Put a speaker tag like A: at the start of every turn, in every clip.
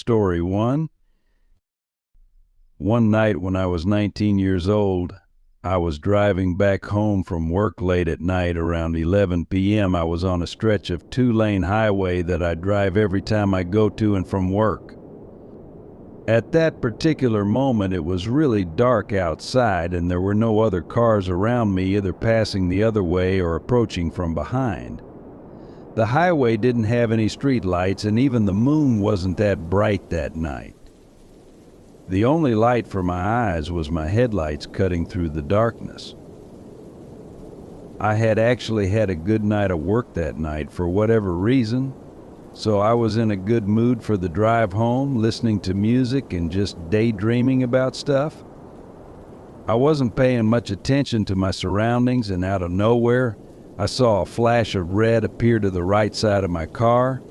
A: Story 1. One night when I was 19 years old, I was driving back home from work late at night around 11 p.m. I was on a stretch of two-lane highway that I drive every time I go to and from work. At that particular moment, it was really dark outside and there were no other cars around me, either passing the other way or approaching from behind. The highway didn't have any street lights, and even the moon wasn't that bright that night. The only light for my eyes was my headlights cutting through the darkness. I had actually had a good night of work that night for whatever reason, so I was in a good mood for the drive home, listening to music and just daydreaming about stuff. I wasn't paying much attention to my surroundings, and out of nowhere, I saw a flash of red appear to the right side of my car.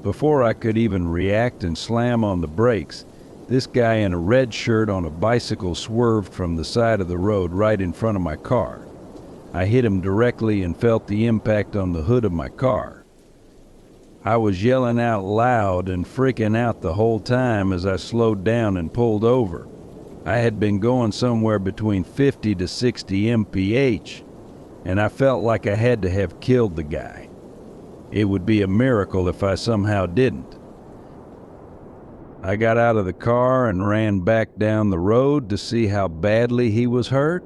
A: Before I could even react and slam on the brakes, this guy in a red shirt on a bicycle swerved from the side of the road right in front of my car. I hit him directly and felt the impact on the hood of my car. I was yelling out loud and freaking out the whole time as I slowed down and pulled over. I had been going somewhere between 50 to 60 mph, and I felt like I had to have killed the guy. It would be a miracle if I somehow didn't. I got out of the car and ran back down the road to see how badly he was hurt.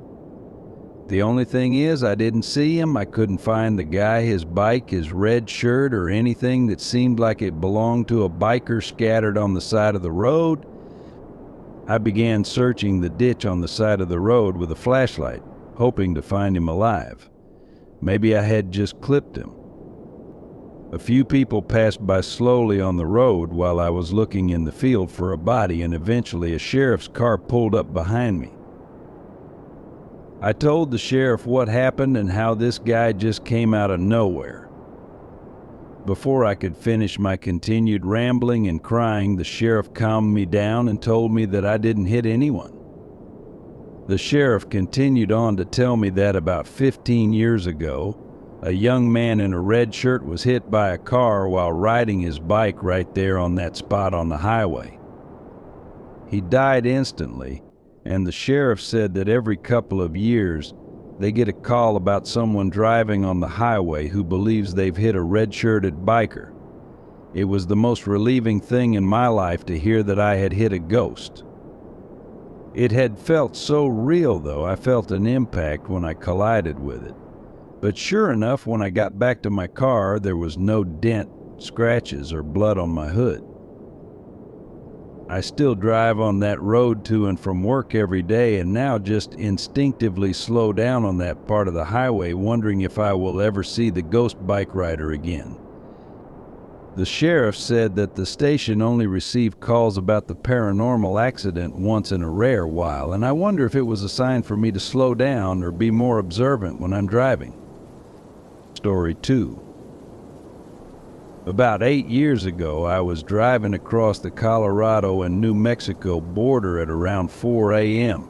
A: The only thing is, I didn't see him. I couldn't find the guy, his bike, his red shirt, or anything that seemed like it belonged to a biker scattered on the side of the road. I began searching the ditch on the side of the road with a flashlight, hoping to find him alive. Maybe I had just clipped him. A few people passed by slowly on the road while I was looking in the field for a body, and eventually a sheriff's car pulled up behind me. I told the sheriff what happened and how this guy just came out of nowhere. Before I could finish my continued rambling and crying, the sheriff calmed me down and told me that I didn't hit anyone. The sheriff continued on to tell me that about 15 years ago, a young man in a red shirt was hit by a car while riding his bike right there on that spot on the highway. He died instantly, and the sheriff said that every couple of years they get a call about someone driving on the highway who believes they've hit a red-shirted biker. It was the most relieving thing in my life to hear that I had hit a ghost. It had felt so real, though. I felt an impact when I collided with it. But sure enough, when I got back to my car, there was no dent, scratches, or blood on my hood. I still drive on that road to and from work every day, and now just instinctively slow down on that part of the highway, wondering if I will ever see the ghost bike rider again. The sheriff said that the station only received calls about the paranormal accident once in a rare while, and I wonder if it was a sign for me to slow down or be more observant when I'm driving. Story 2. About 8 years ago, I was driving across the Colorado and New Mexico border at around 4 a.m.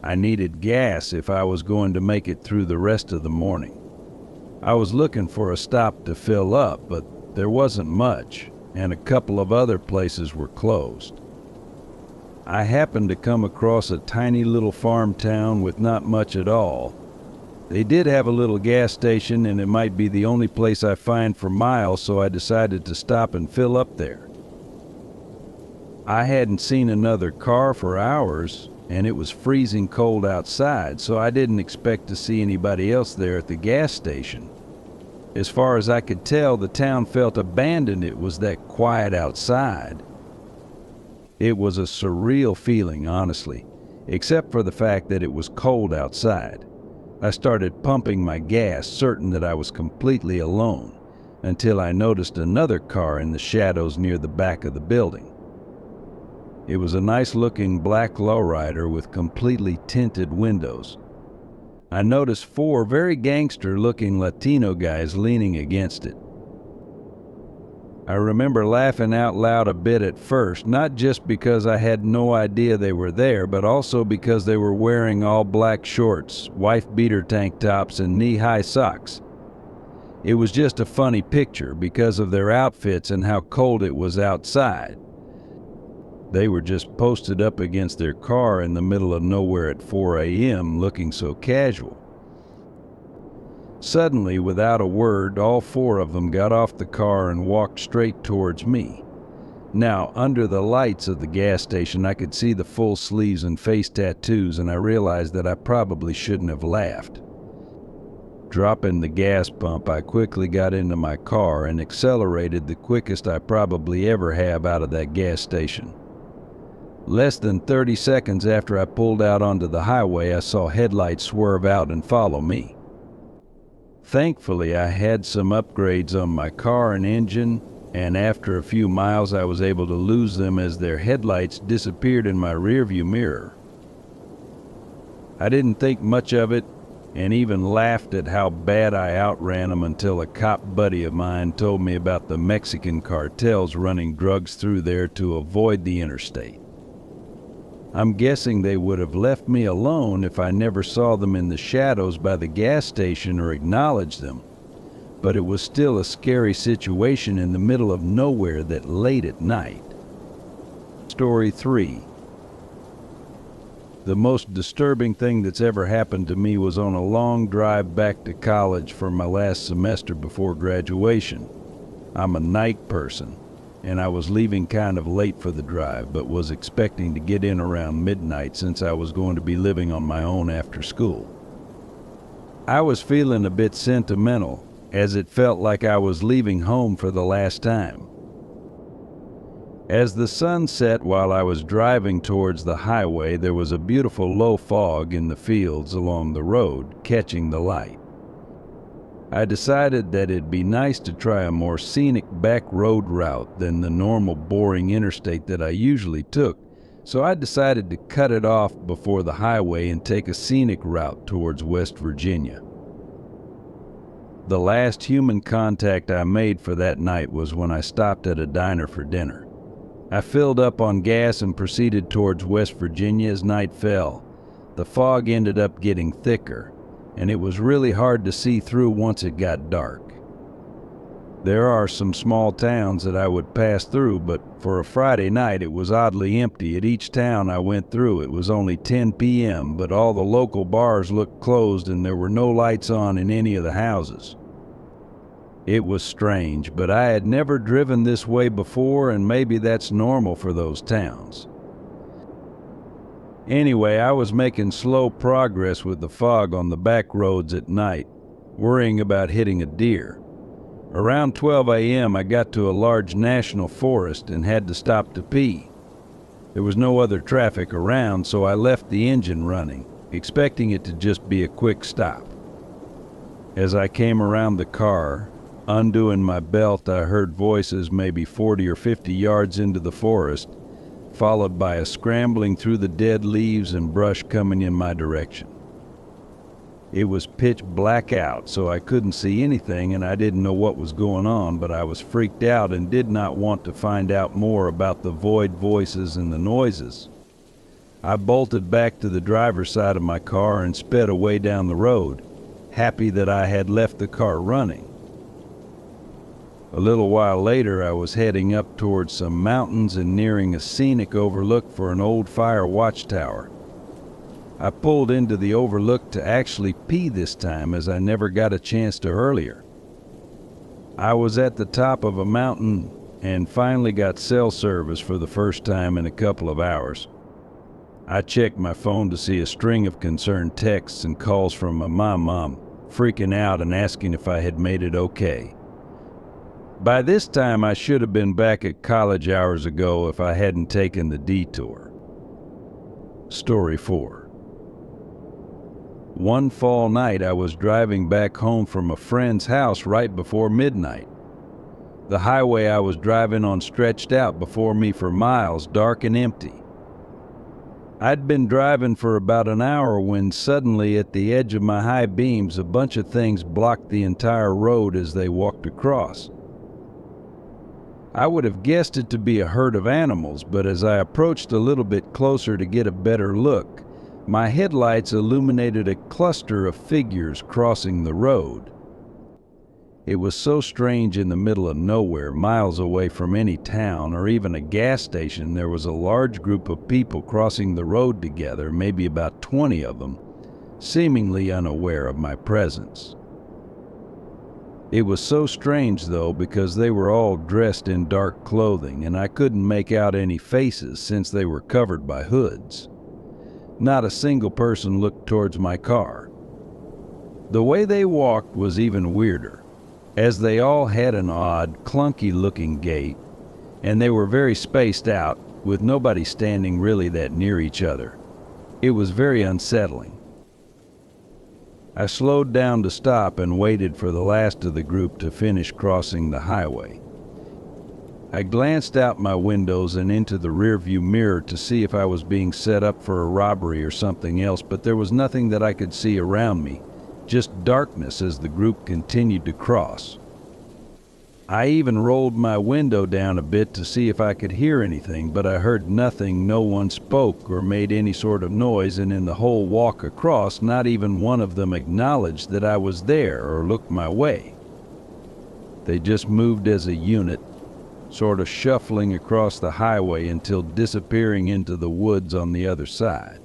A: I needed gas if I was going to make it through the rest of the morning. I was looking for a stop to fill up, but there wasn't much, and a couple of other places were closed. I happened to come across a tiny little farm town with not much at all. They did have a little gas station, and it might be the only place I find for miles, so I decided to stop and fill up there. I hadn't seen another car for hours, and it was freezing cold outside, so I didn't expect to see anybody else there at the gas station. As far as I could tell, the town felt abandoned. It was that quiet outside. It was a surreal feeling, honestly, except for the fact that it was cold outside. I started pumping my gas, certain that I was completely alone, until I noticed another car in the shadows near the back of the building. It was a nice-looking black lowrider with completely tinted windows. I noticed 4 very gangster-looking Latino guys leaning against it. I remember laughing out loud a bit at first, not just because I had no idea they were there, but also because they were wearing all black shorts, wife-beater tank tops, and knee-high socks. It was just a funny picture because of their outfits and how cold it was outside. They were just posted up against their car in the middle of nowhere at 4 a.m. looking so casual. Suddenly, without a word, all four of them got off the car and walked straight towards me. Now, under the lights of the gas station, I could see the full sleeves and face tattoos, and I realized that I probably shouldn't have laughed. Dropping the gas pump, I quickly got into my car and accelerated the quickest I probably ever have out of that gas station. Less than 30 seconds after I pulled out onto the highway, I saw headlights swerve out and follow me. Thankfully, I had some upgrades on my car and engine, and after a few miles I was able to lose them as their headlights disappeared in my rearview mirror. I didn't think much of it and even laughed at how bad I outran them until a cop buddy of mine told me about the Mexican cartels running drugs through there to avoid the interstate. I'm guessing they would have left me alone if I never saw them in the shadows by the gas station or acknowledged them. But it was still a scary situation in the middle of nowhere that late at night. Story 3. The most disturbing thing that's ever happened to me was on a long drive back to college for my last semester before graduation. I'm a night person, and I was leaving kind of late for the drive, but was expecting to get in around midnight since I was going to be living on my own after school. I was feeling a bit sentimental, as it felt like I was leaving home for the last time. As the sun set while I was driving towards the highway, there was a beautiful low fog in the fields along the road, catching the light. I decided that it'd be nice to try a more scenic back road route than the normal boring interstate that I usually took, so I decided to cut it off before the highway and take a scenic route towards West Virginia. The last human contact I made for that night was when I stopped at a diner for dinner. I filled up on gas and proceeded towards West Virginia as night fell. The fog ended up getting thicker, and it was really hard to see through once it got dark. There are some small towns that I would pass through, but for a Friday night it was oddly empty. At each town I went through it was only 10 p.m., but all the local bars looked closed and there were no lights on in any of the houses. It was strange, but I had never driven this way before, and maybe that's normal for those towns. Anyway, I was making slow progress with the fog on the back roads at night, worrying about hitting a deer. Around 12 a.m. I got to a large national forest and had to stop to pee. There was no other traffic around, so I left the engine running, expecting it to just be a quick stop. As I came around the car, undoing my belt, I heard voices maybe 40 or 50 yards into the forest, followed by a scrambling through the dead leaves and brush coming in my direction. It was pitch black out, so I couldn't see anything and I didn't know what was going on, but I was freaked out and did not want to find out more about the void voices and the noises. I bolted back to the driver's side of my car and sped away down the road, happy that I had left the car running. A little while later, I was heading up towards some mountains and nearing a scenic overlook for an old fire watchtower. I pulled into the overlook to actually pee this time, as I never got a chance to earlier. I was at the top of a mountain and finally got cell service for the first time in a couple of hours. I checked my phone to see a string of concerned texts and calls from my mom, freaking out and asking if I had made it okay. By this time, I should have been back at college hours ago if I hadn't taken the detour. Story 4. One fall night, I was driving back home from a friend's house right before midnight. The highway I was driving on stretched out before me for miles, dark and empty. I'd been driving for about an hour when suddenly, at the edge of my high beams, a bunch of things blocked the entire road as they walked across. I would have guessed it to be a herd of animals, but as I approached a little bit closer to get a better look, my headlights illuminated a cluster of figures crossing the road. It was so strange. In the middle of nowhere, miles away from any town or even a gas station, there was a large group of people crossing the road together, maybe about 20 of them, seemingly unaware of my presence. It was so strange, though, because they were all dressed in dark clothing, and I couldn't make out any faces since they were covered by hoods. Not a single person looked towards my car. The way they walked was even weirder, as they all had an odd, clunky-looking gait, and they were very spaced out, with nobody standing really that near each other. It was very unsettling. I slowed down to stop and waited for the last of the group to finish crossing the highway. I glanced out my windows and into the rearview mirror to see if I was being set up for a robbery or something else, but there was nothing that I could see around me, just darkness as the group continued to cross. I even rolled my window down a bit to see if I could hear anything, but I heard nothing. No one spoke or made any sort of noise, and in the whole walk across, not even one of them acknowledged that I was there or looked my way. They just moved as a unit, sort of shuffling across the highway until disappearing into the woods on the other side.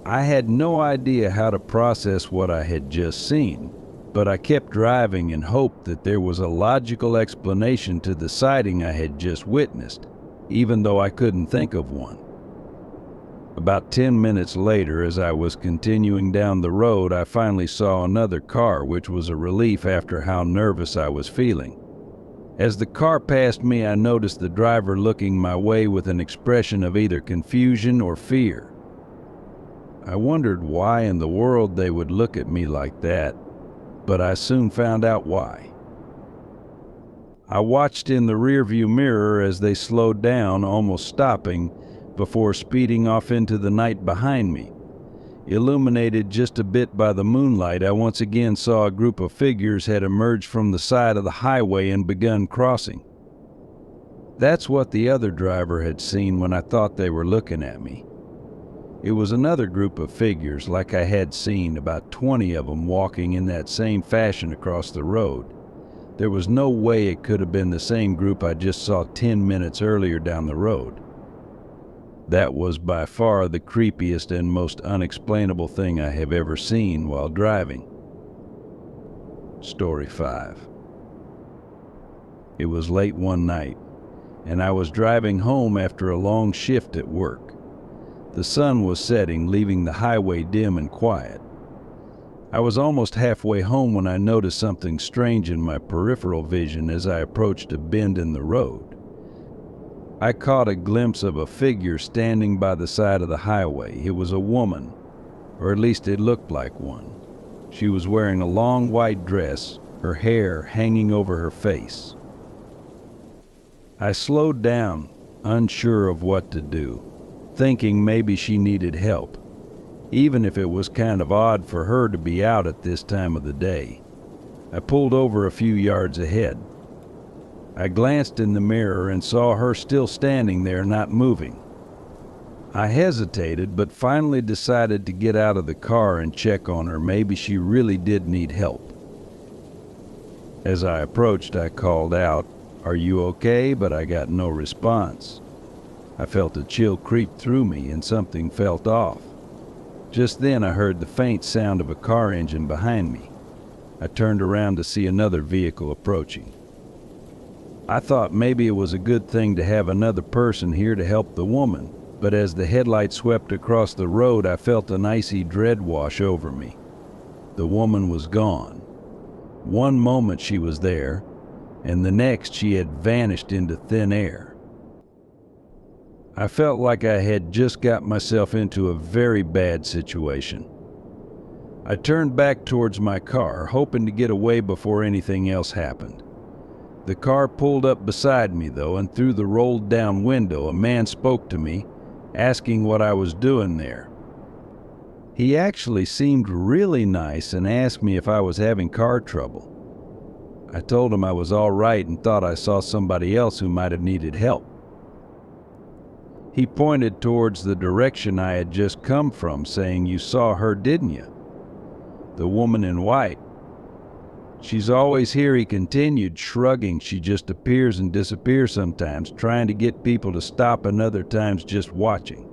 A: I had no idea how to process what I had just seen, but I kept driving and hoped that there was a logical explanation to the sighting I had just witnessed, even though I couldn't think of one. About 10 minutes later, as I was continuing down the road, I finally saw another car, which was a relief after how nervous I was feeling. As the car passed me, I noticed the driver looking my way with an expression of either confusion or fear. I wondered why in the world they would look at me like that, but I soon found out why. I watched in the rearview mirror as they slowed down, almost stopping, before speeding off into the night behind me. Illuminated just a bit by the moonlight, I once again saw a group of figures had emerged from the side of the highway and begun crossing. That's what the other driver had seen when I thought they were looking at me. It was another group of figures like I had seen, about 20 of them walking in that same fashion across the road. There was no way it could have been the same group I just saw 10 minutes earlier down the road. That was by far the creepiest and most unexplainable thing I have ever seen while driving. Story 5. It was late one night, and I was driving home after a long shift at work. The sun was setting, leaving the highway dim and quiet. I was almost halfway home when I noticed something strange in my peripheral vision as I approached a bend in the road. I caught a glimpse of a figure standing by the side of the highway. It was a woman, or at least it looked like one. She was wearing a long white dress, her hair hanging over her face. I slowed down, unsure of what to do, thinking maybe she needed help, even if it was kind of odd for her to be out at this time of the day. I pulled over a few yards ahead. I glanced in the mirror and saw her still standing there, not moving. I hesitated, but finally decided to get out of the car and check on her. Maybe she really did need help. As I approached, I called out, "Are you okay?" But I got no response. I felt a chill creep through me and something felt off. Just then I heard the faint sound of a car engine behind me. I turned around to see another vehicle approaching. I thought maybe it was a good thing to have another person here to help the woman, but as the headlight swept across the road, I felt an icy dread wash over me. The woman was gone. One moment she was there, and the next she had vanished into thin air. I felt like I had just got myself into a very bad situation. I turned back towards my car, hoping to get away before anything else happened. The car pulled up beside me, though, and through the rolled-down window, a man spoke to me, asking what I was doing there. He actually seemed really nice and asked me if I was having car trouble. I told him I was all right and thought I saw somebody else who might have needed help. He pointed towards the direction I had just come from, saying, "You saw her, didn't you? The woman in white." She's always here," he continued, shrugging. "She just appears and disappears sometimes, trying to get people to stop, and other times just watching."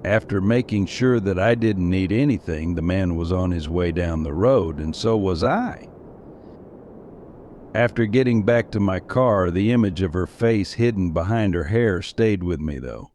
A: After making sure that I didn't need anything, the man was on his way down the road, and so was I. After getting back to my car, the image of her face hidden behind her hair stayed with me, though.